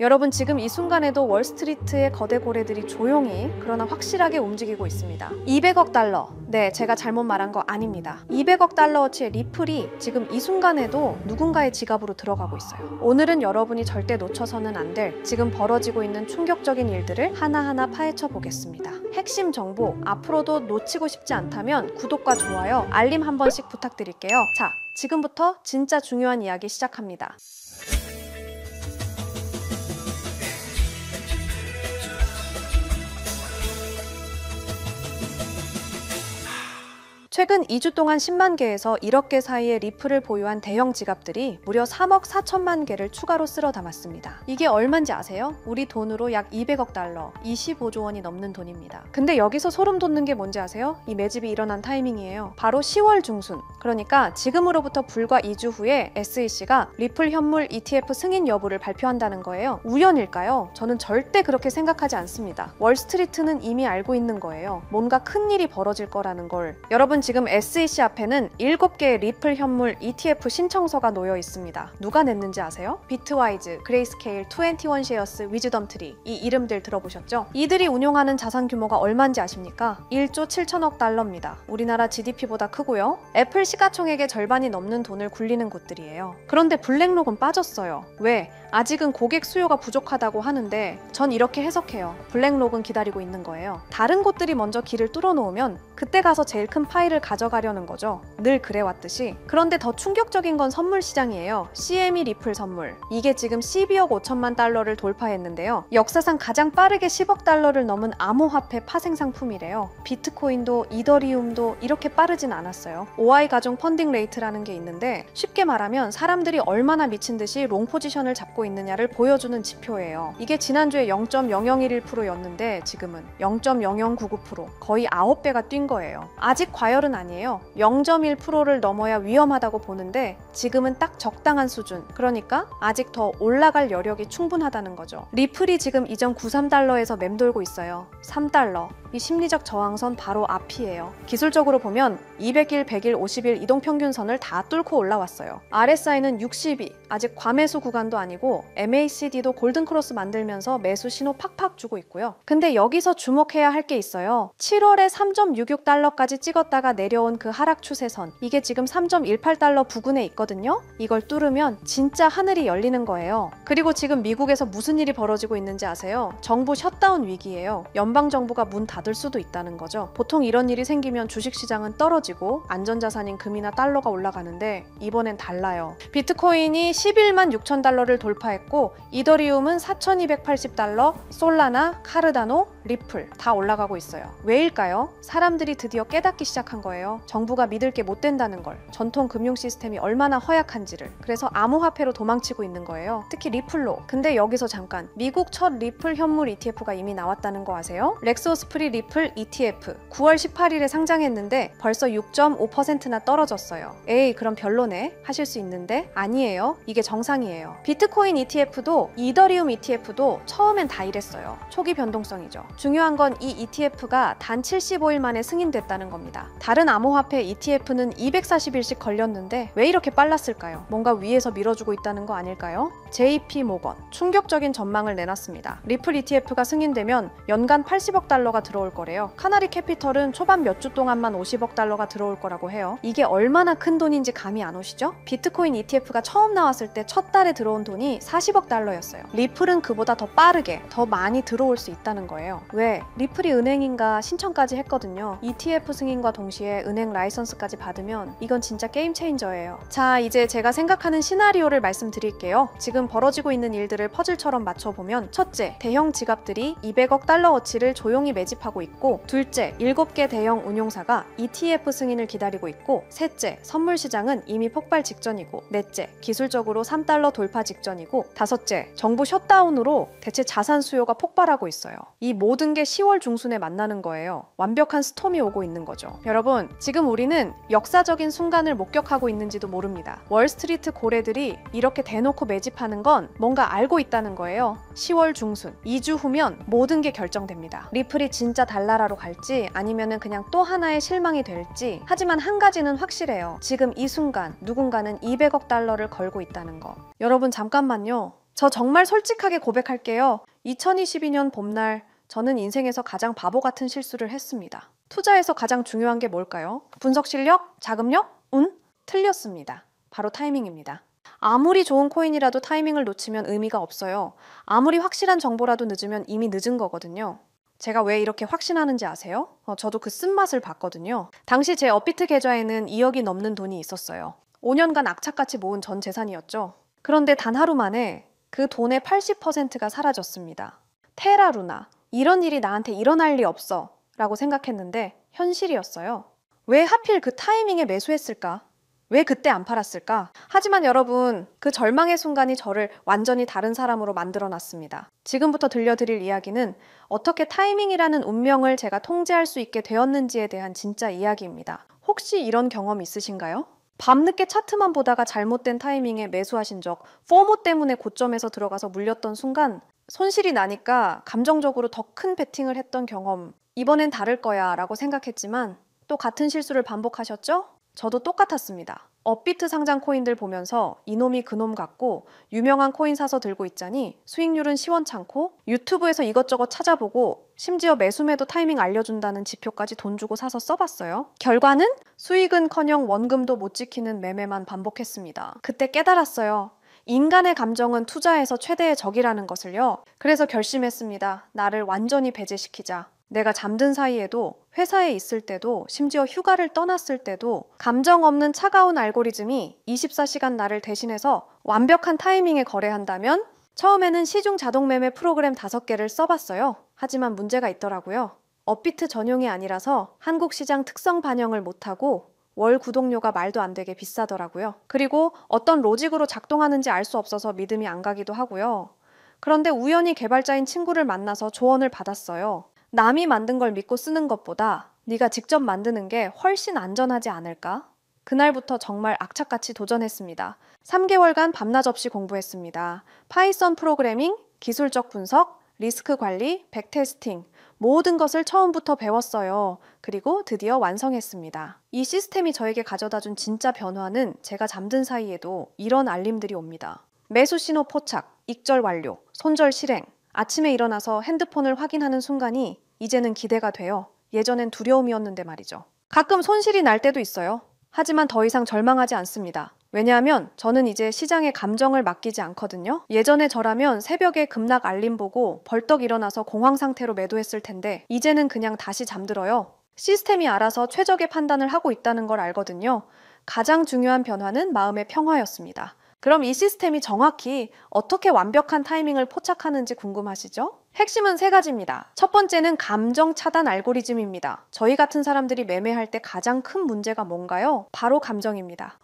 여러분, 지금 이 순간에도 월스트리트의 거대 고래들이 조용히 그러나 확실하게 움직이고 있습니다. 200억 달러. 네, 제가 잘못 말한 거 아닙니다. 200억 달러어치의 리플이 지금 이 순간에도 누군가의 지갑으로 들어가고 있어요. 오늘은 여러분이 절대 놓쳐서는 안 될 지금 벌어지고 있는 충격적인 일들을 하나하나 파헤쳐 보겠습니다. 핵심 정보, 앞으로도 놓치고 싶지 않다면 구독과 좋아요, 알림 한 번씩 부탁드릴게요. 자, 지금부터 진짜 중요한 이야기 시작합니다. 최근 2주 동안 10만 개에서 1억 개 사이의 리플을 보유한 대형 지갑들이 무려 3억 4천만 개를 추가로 쓸어 담았습니다. 이게 얼마인지 아세요? 우리 돈으로 약 200억 달러, 25조 원이 넘는 돈입니다. 근데 여기서 소름 돋는 게 뭔지 아세요? 이 매집이 일어난 타이밍이에요. 바로 10월 중순. 그러니까 지금으로부터 불과 2주 후에 SEC가 리플 현물 ETF 승인 여부를 발표한다는 거예요. 우연일까요? 저는 절대 그렇게 생각하지 않습니다. 월스트리트는 이미 알고 있는 거예요. 뭔가 큰 일이 벌어질 거라는 걸. 여러분, 지금 SEC 앞에는 7개의 리플 현물 ETF 신청서가 놓여 있습니다. 누가 냈는지 아세요? 비트와이즈, 그레이스케일, 21쉐어스, 위즈덤트리, 이 이름들 들어보셨죠? 이들이 운용하는 자산 규모가 얼마인지 아십니까? 1조 7천억 달러입니다. 우리나라 GDP보다 크고요. 애플 시가총액의 절반이 넘는 돈을 굴리는 곳들이에요. 그런데 블랙록은 빠졌어요. 왜? 아직은 고객 수요가 부족하다고 하는데 전 이렇게 해석해요. 블랙록은 기다리고 있는 거예요. 다른 곳들이 먼저 길을 뚫어놓으면 그때 가서 제일 큰 파일을 가져가려는 거죠. 늘 그래왔듯이. 그런데 더 충격적인 건 선물 시장이에요. CME 리플 선물. 이게 지금 12억 5천만 달러를 돌파했는데요. 역사상 가장 빠르게 10억 달러를 넘은 암호화폐 파생 상품이래요. 비트코인도 이더리움도 이렇게 빠르진 않았어요. OI 가중 펀딩 레이트라는 게 있는데 쉽게 말하면 사람들이 얼마나 미친 듯이 롱 포지션을 잡고 있느냐를 보여주는 지표예요. 이게 지난주에 0.0011%였는데 지금은 0.0099%, 거의 9배가 뛴 거예요. 아직 과열은 아니에요. 0.1%를 넘어야 위험하다고 보는데 지금은 딱 적당한 수준. 그러니까 아직 더 올라갈 여력이 충분하다는 거죠. 리플이 지금 이전 93달러에서 맴돌고 있어요. 3달러. 이 심리적 저항선 바로 앞이에요. 기술적으로 보면 200일, 100일, 50일 이동평균선을 다 뚫고 올라왔어요. RSI는 62, 아직 과매수 구간도 아니고 MACD도 골든크로스 만들면서 매수 신호 팍팍 주고 있고요. 근데 여기서 주목해야 할 게 있어요. 7월에 3.66달러까지 찍었다가 내려온 그 하락 추세선, 이게 지금 3.18달러 부근에 있거든요. 이걸 뚫으면 진짜 하늘이 열리는 거예요. 그리고 지금 미국에서 무슨 일이 벌어지고 있는지 아세요? 정부 셧다운 위기예요. 연방정부가 문 닫을 수도 있다는 거죠. 보통 이런 일이 생기면 주식시장은 떨어지고 안전자산인 금이나 달러가 올라가는데 이번엔 달라요. 비트코인이 11만 6천 달러를 돌파했고 이더리움은 4,280달러, 솔라나, 카르다노, 리플 다 올라가고 있어요. 왜일까요? 사람들이 드디어 깨닫기 시작한 거예요. 정부가 믿을 게 못 된다는 걸, 전통 금융 시스템이 얼마나 허약한지를. 그래서 암호화폐로 도망치고 있는 거예요. 특히 리플로. 근데 여기서 잠깐, 미국 첫 리플 현물 ETF가 이미 나왔다는 거 아세요? 렉소스프리 리플 ETF 9월 18일에 상장했는데 벌써 6.5%나 떨어졌어요. 에이, 그럼 별로네 하실 수 있는데 아니에요. 이게 정상이에요. 비트코인 ETF도 이더리움 ETF도 처음엔 다 이랬어요. 초기 변동성이죠. 중요한 건 이 ETF가 단 75일 만에 승인됐다는 겁니다. 다른 암호화폐 ETF는 240일씩 걸렸는데 왜 이렇게 빨랐을까요? 뭔가 위에서 밀어주고 있다는 거 아닐까요? JP 모건 충격적인 전망을 내놨습니다. 리플 ETF가 승인되면 연간 80억 달러가 들어올 거래요. 카나리 캐피털은 초반 몇 주 동안만 50억 달러가 들어올 거라고 해요. 이게 얼마나 큰 돈인지 감이 안 오시죠? 비트코인 ETF가 처음 나왔을 때 첫 달에 들어온 돈이 40억 달러였어요. 리플은 그보다 더 빠르게, 더 많이 들어올 수 있다는 거예요. 왜? 리플이 은행인가 신청까지 했거든요. ETF 승인과 동시에 은행 라이선스까지 받으면 이건 진짜 게임 체인저예요. 자, 이제 제가 생각하는 시나리오를 말씀드릴게요. 지금 벌어지고 있는 일들을 퍼즐처럼 맞춰보면, 첫째, 대형 지갑들이 200억 달러어치를 조용히 매집하고 있고, 둘째, 7개 대형 운용사가 ETF 승인을 기다리고 있고, 셋째, 선물 시장은 이미 폭발 직전이고, 넷째, 기술적으로 3달러 돌파 직전이고, 다섯째, 정부 셧다운으로 대체 자산 수요가 폭발하고 있어요. 이 모든 게 10월 중순에 만나는 거예요. 완벽한 스톰이 오고 있는 거죠. 여러분, 지금 우리는 역사적인 순간을 목격하고 있는지도 모릅니다. 월스트리트 고래들이 이렇게 대놓고 매집하는 건 뭔가 알고 있다는 거예요. 10월 중순, 2주 후면 모든 게 결정됩니다. 리플이 진짜 달나라로 갈지 아니면은 그냥 또 하나의 실망이 될지. 하지만 한 가지는 확실해요. 지금 이 순간 누군가는 200억 달러를 걸고 있다는 거. 여러분, 잠깐만요. 저 정말 솔직하게 고백할게요. 2022년 봄날 저는 인생에서 가장 바보 같은 실수를 했습니다. 투자에서 가장 중요한 게 뭘까요? 분석 실력? 자금력? 운? 틀렸습니다. 바로 타이밍입니다. 아무리 좋은 코인이라도 타이밍을 놓치면 의미가 없어요. 아무리 확실한 정보라도 늦으면 이미 늦은 거거든요. 제가 왜 이렇게 확신하는지 아세요? 저도 그 쓴맛을 봤거든요. 당시 제 업비트 계좌에는 2억이 넘는 돈이 있었어요. 5년간 악착같이 모은 전 재산이었죠. 그런데 단 하루 만에 그 돈의 80%가 사라졌습니다. 테라루나, 이런 일이 나한테 일어날 리 없어 라고 생각했는데 현실이었어요. 왜 하필 그 타이밍에 매수했을까? 왜 그때 안 팔았을까? 하지만 여러분, 그 절망의 순간이 저를 완전히 다른 사람으로 만들어 놨습니다. 지금부터 들려드릴 이야기는 어떻게 타이밍이라는 운명을 제가 통제할 수 있게 되었는지에 대한 진짜 이야기입니다. 혹시 이런 경험 있으신가요? 밤늦게 차트만 보다가 잘못된 타이밍에 매수하신 적, 포모 때문에 고점에서 들어가서 물렸던 순간 손실이 나니까 감정적으로 더 큰 베팅을 했던 경험, 이번엔 다를 거야 라고 생각했지만 또 같은 실수를 반복하셨죠? 저도 똑같았습니다. 업비트 상장 코인들 보면서 이놈이 그놈 같고 유명한 코인 사서 들고 있자니 수익률은 시원찮고 유튜브에서 이것저것 찾아보고 심지어 매수매도 타이밍 알려준다는 지표까지 돈 주고 사서 써봤어요. 결과는 수익은커녕 원금도 못 지키는 매매만 반복했습니다. 그때 깨달았어요. 인간의 감정은 투자에서 최대의 적이라는 것을요. 그래서 결심했습니다. 나를 완전히 배제시키자. 내가 잠든 사이에도 회사에 있을 때도 심지어 휴가를 떠났을 때도 감정 없는 차가운 알고리즘이 24시간 나를 대신해서 완벽한 타이밍에 거래한다면 처음에는 시중 자동 매매 프로그램 5개를 써봤어요. 하지만 문제가 있더라고요. 업비트 전용이 아니라서 한국 시장 특성 반영을 못하고 월 구독료가 말도 안 되게 비싸더라고요. 그리고 어떤 로직으로 작동하는지 알 수 없어서 믿음이 안 가기도 하고요. 그런데 우연히 개발자인 친구를 만나서 조언을 받았어요. 남이 만든 걸 믿고 쓰는 것보다 네가 직접 만드는 게 훨씬 안전하지 않을까? 그날부터 정말 악착같이 도전했습니다. 3개월간 밤낮 없이 공부했습니다. 파이썬 프로그래밍, 기술적 분석, 리스크 관리, 백테스팅, 모든 것을 처음부터 배웠어요. 그리고 드디어 완성했습니다. 이 시스템이 저에게 가져다준 진짜 변화는 제가 잠든 사이에도 이런 알림들이 옵니다. 매수 신호 포착, 익절 완료, 손절 실행. 아침에 일어나서 핸드폰을 확인하는 순간이 이제는 기대가 돼요. 예전엔 두려움이었는데 말이죠. 가끔 손실이 날 때도 있어요. 하지만 더 이상 절망하지 않습니다. 왜냐하면 저는 이제 시장의 감정을 맡기지 않거든요. 예전에 저라면 새벽에 급락 알림 보고 벌떡 일어나서 공황 상태로 매도했을 텐데 이제는 그냥 다시 잠들어요. 시스템이 알아서 최적의 판단을 하고 있다는 걸 알거든요. 가장 중요한 변화는 마음의 평화였습니다. 그럼 이 시스템이 정확히 어떻게 완벽한 타이밍을 포착하는지 궁금하시죠? 핵심은 3가지입니다. 첫 번째는 감정 차단 알고리즘입니다. 저희 같은 사람들이 매매할 때 가장 큰 문제가 뭔가요? 바로 감정입니다.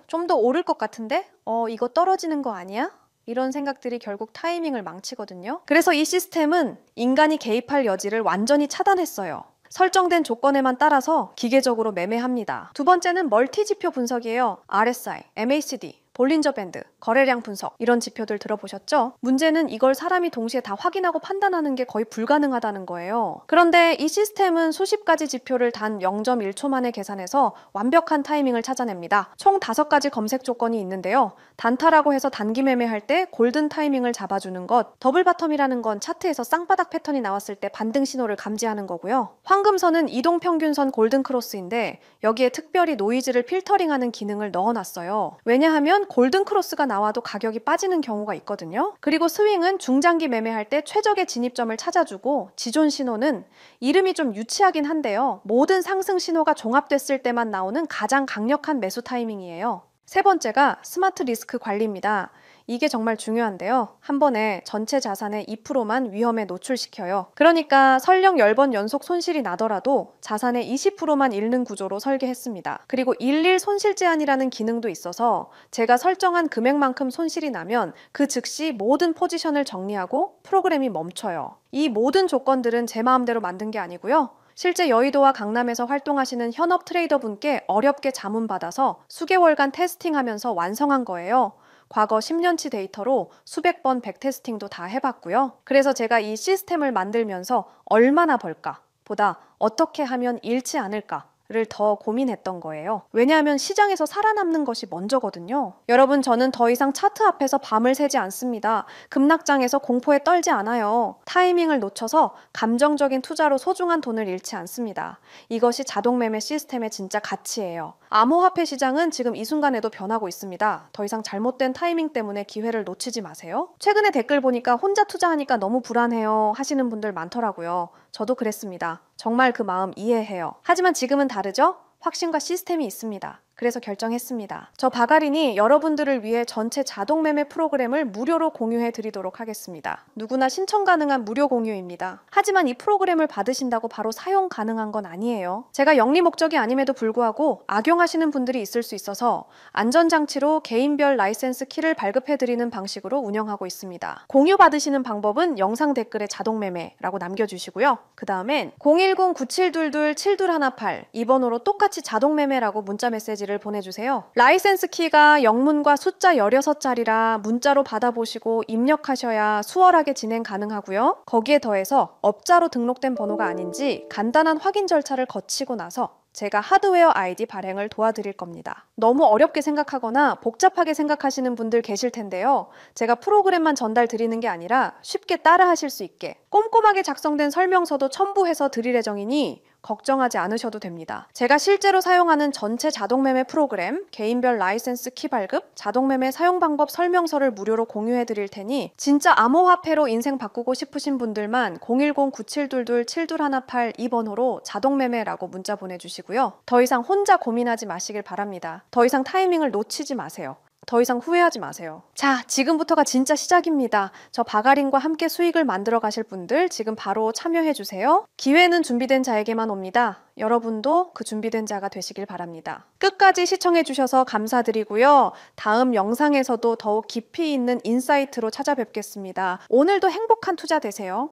좀 더 오를 것 같은데? 이거 떨어지는 거 아니야? 이런 생각들이 결국 타이밍을 망치거든요. 그래서 이 시스템은 인간이 개입할 여지를 완전히 차단했어요. 설정된 조건에만 따라서 기계적으로 매매합니다. 두 번째는 멀티 지표 분석이에요. RSI, MACD, 볼린저 밴드, 거래량 분석 이런 지표들 들어보셨죠? 문제는 이걸 사람이 동시에 다 확인하고 판단하는 게 거의 불가능하다는 거예요. 그런데 이 시스템은 수십 가지 지표를 단 0.1초 만에 계산해서 완벽한 타이밍을 찾아냅니다. 총 5가지 검색 조건이 있는데요. 단타라고 해서 단기 매매할 때 골든 타이밍을 잡아주는 것, 더블 바텀이라는 건 차트에서 쌍바닥 패턴이 나왔을 때 반등 신호를 감지하는 거고요. 황금선은 이동평균선 골든 크로스인데 여기에 특별히 노이즈를 필터링하는 기능을 넣어놨어요. 왜냐하면 골든 크로스가 나와도 가격이 빠지는 경우가 있거든요. 그리고 스윙은 중장기 매매할 때 최적의 진입점을 찾아주고 지존 신호는 이름이 좀 유치하긴 한데요. 모든 상승 신호가 종합됐을 때만 나오는 가장 강력한 매수 타이밍이에요. 세 번째가 스마트 리스크 관리입니다. 이게 정말 중요한데요. 한 번에 전체 자산의 2%만 위험에 노출시켜요. 그러니까 설령 10번 연속 손실이 나더라도 자산의 20%만 잃는 구조로 설계했습니다. 그리고 일일 손실 제한이라는 기능도 있어서 제가 설정한 금액만큼 손실이 나면 그 즉시 모든 포지션을 정리하고 프로그램이 멈춰요. 이 모든 조건들은 제 마음대로 만든 게 아니고요. 실제 여의도와 강남에서 활동하시는 현업 트레이더 분께 어렵게 자문받아서 수개월간 테스팅하면서 완성한 거예요. 과거 10년치 데이터로 수백 번 백테스팅도 다 해봤고요. 그래서 제가 이 시스템을 만들면서 얼마나 벌까 보다 어떻게 하면 잃지 않을까 를 더 고민했던 거예요. 왜냐하면 시장에서 살아남는 것이 먼저거든요. 여러분, 저는 더 이상 차트 앞에서 밤을 새지 않습니다. 급락장에서 공포에 떨지 않아요. 타이밍을 놓쳐서 감정적인 투자로 소중한 돈을 잃지 않습니다. 이것이 자동매매 시스템의 진짜 가치예요. 암호화폐 시장은 지금 이 순간에도 변하고 있습니다. 더 이상 잘못된 타이밍 때문에 기회를 놓치지 마세요. 최근에 댓글 보니까 혼자 투자하니까 너무 불안해요 하시는 분들 많더라고요. 저도 그랬습니다. 정말 그 마음 이해해요. 하지만 지금은 다르죠? 확신과 시스템이 있습니다. 그래서 결정했습니다. 저 바가린이 여러분들을 위해 전체 자동매매 프로그램을 무료로 공유해 드리도록 하겠습니다. 누구나 신청 가능한 무료 공유입니다. 하지만 이 프로그램을 받으신다고 바로 사용 가능한 건 아니에요. 제가 영리 목적이 아님에도 불구하고 악용하시는 분들이 있을 수 있어서 안전장치로 개인별 라이센스 키를 발급해 드리는 방식으로 운영하고 있습니다. 공유 받으시는 방법은 영상 댓글에 자동매매라고 남겨주시고요. 그 다음엔 010-9722-7218 이 번호로 똑같이 자동매매라고 문자 메시지 를 보내주세요. 라이센스 키가 영문과 숫자 16자리라 문자로 받아보시고 입력하셔야 수월하게 진행 가능하고요. 거기에 더해서 업자로 등록된 번호가 아닌지 간단한 확인 절차를 거치고 나서 제가 하드웨어 아이디 발행을 도와드릴 겁니다. 너무 어렵게 생각하거나 복잡하게 생각하시는 분들 계실 텐데요. 제가 프로그램만 전달 드리는 게 아니라 쉽게 따라 하실 수 있게 꼼꼼하게 작성된 설명서도 첨부해서 드릴 예정이니 걱정하지 않으셔도 됩니다. 제가 실제로 사용하는 전체 자동매매 프로그램, 개인별 라이센스 키 발급, 자동매매 사용 방법 설명서를 무료로 공유해 드릴 테니 진짜 암호화폐로 인생 바꾸고 싶으신 분들만 010-9722-7218 이 번호로 자동매매라고 문자 보내주시고요. 더 이상 혼자 고민하지 마시길 바랍니다. 더 이상 타이밍을 놓치지 마세요. 더 이상 후회하지 마세요. 자, 지금부터가 진짜 시작입니다. 저 바가린과 함께 수익을 만들어 가실 분들 지금 바로 참여해 주세요. 기회는 준비된 자에게만 옵니다. 여러분도 그 준비된 자가 되시길 바랍니다. 끝까지 시청해 주셔서 감사드리고요. 다음 영상에서도 더욱 깊이 있는 인사이트로 찾아뵙겠습니다. 오늘도 행복한 투자 되세요.